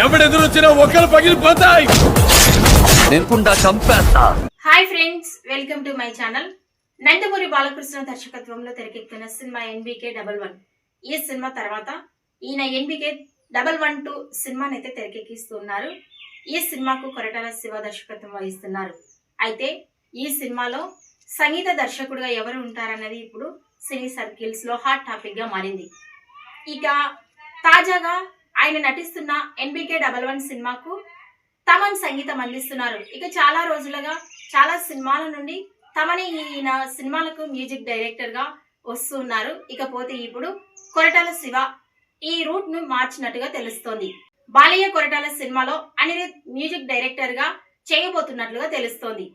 ఎవడెదురొచ్చినా ఒకరు పగిలిపోతాయి. లేకుండా చంపేస్తా. Hi friends, welcome to my channel. Nandamuri Balakrishna దర్శకత్వంలో తెరకెక్కిన సినిమా NBK11. ఈ సినిమా తర్వాత ఈయన NBK112 సినిమాని అయితే తెరకెక్కిస్తున్నారు. ఈ సినిమాకు కొరటాల శివ దర్శకత్వం వహిస్తున్నారు. అయితే ఈ సినిమాలో సంగీత దర్శకుడుగా ఎవరు ఉంటారన్నది ఇప్పుడు సినీ సర్కిల్స్ లో హాట్ టాపిక్ గా మారింది. ఇక తాజాగా ఆయన నటిస్తున్న NBK11 సినిమాకు తమన్ సంగీతం అందిస్తున్నారు. ఇక చాలా రోజులుగా చాలా సినిమాల నుండి తమని ఈయన సినిమాలకు మ్యూజిక్ డైరెక్టర్ గా వస్తున్నారు. ఇకపోతే ఇప్పుడు కొరటాల శివ ఈ రూట్ ను మార్చినట్టుగా తెలుస్తోంది. బాలయ్య కొరటాల సినిమాలో అనిరుద్ మ్యూజిక్ డైరెక్టర్ గా చేయబోతున్నట్లుగా తెలుస్తోంది.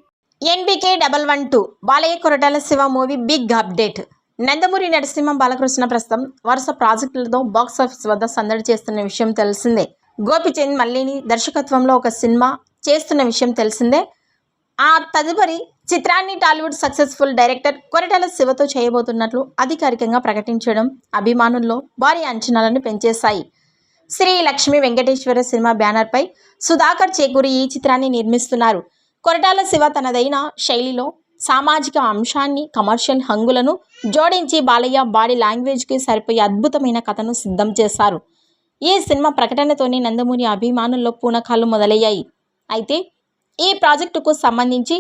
NBK112 Balayya Koratala Siva movie big update. Nandamuri Narasimha Balakrishna ప్రస్తుతం వరుస ప్రాజెక్టులతో బాక్సాఫీస్ వద్ద సందడి చేస్తున్న విషయం తెలిసిందే. గోపిచంద్ మల్లిని దర్శకత్వంలో ఒక సినిమా చేస్తున్న విషయం తెలిసిందే. ఆ తదుపరి చిత్రాన్ని టాలీవుడ్ సక్సెస్ఫుల్ డైరెక్టర్ కొరటాల శివతో చేయబోతున్నట్లు అధికారికంగా ప్రకటించడం అభిమానుల్లో భారీ అంచనాలను పెంచేశాయి. శ్రీ లక్ష్మీ వెంకటేశ్వర సినిమా బ్యానర్పై సుధాకర్ చేకూరి ఈ చిత్రాన్ని నిర్మిస్తున్నారు. కొరటాల శివ తనదైన శైలిలో సామాజిక అంశాన్ని కమర్షియల్ హంగులను జోడించి బాలయ్య బాడీ లాంగ్వేజ్కి సరిపోయే అద్భుతమైన కథను సిద్ధం చేశారు. ఈ సినిమా ప్రకటనతోనే నందమూరి అభిమానుల్లో పూనకాలు మొదలయ్యాయి. అయితే ఈ ప్రాజెక్టుకు సంబంధించి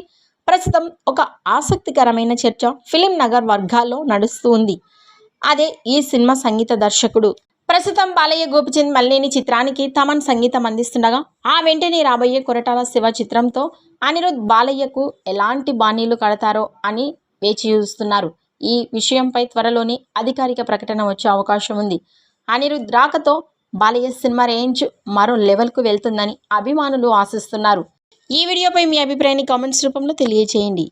ప్రస్తుతం ఒక ఆసక్తికరమైన చర్చ ఫిలిం నగర్ వర్గాల్లో నడుస్తూ ఉంది. అదే ఈ సినిమా సంగీత దర్శకుడు. ప్రస్తుతం బాలయ్య గోపిచంద్ మల్లేని చిత్రానికి తమన్ సంగీతం అందిస్తుండగా ఆ వెంటనే రాబోయే కొరటాల శివ చిత్రంతో అనిరుద్ బాలయ్యకు ఎలాంటి బాణీలు కడతారో అని వేచి చూస్తున్నారు. ఈ విషయంపై త్వరలోనే అధికారిక ప్రకటన వచ్చే అవకాశం ఉంది. అనిరుద్ రాకతో బాలయ్య సినిమా రేంజ్ మరో లెవెల్కు వెళ్తుందని అభిమానులు ఆశిస్తున్నారు. ఈ వీడియోపై మీ అభిప్రాయాన్ని కామెంట్స్ రూపంలో తెలియజేయండి.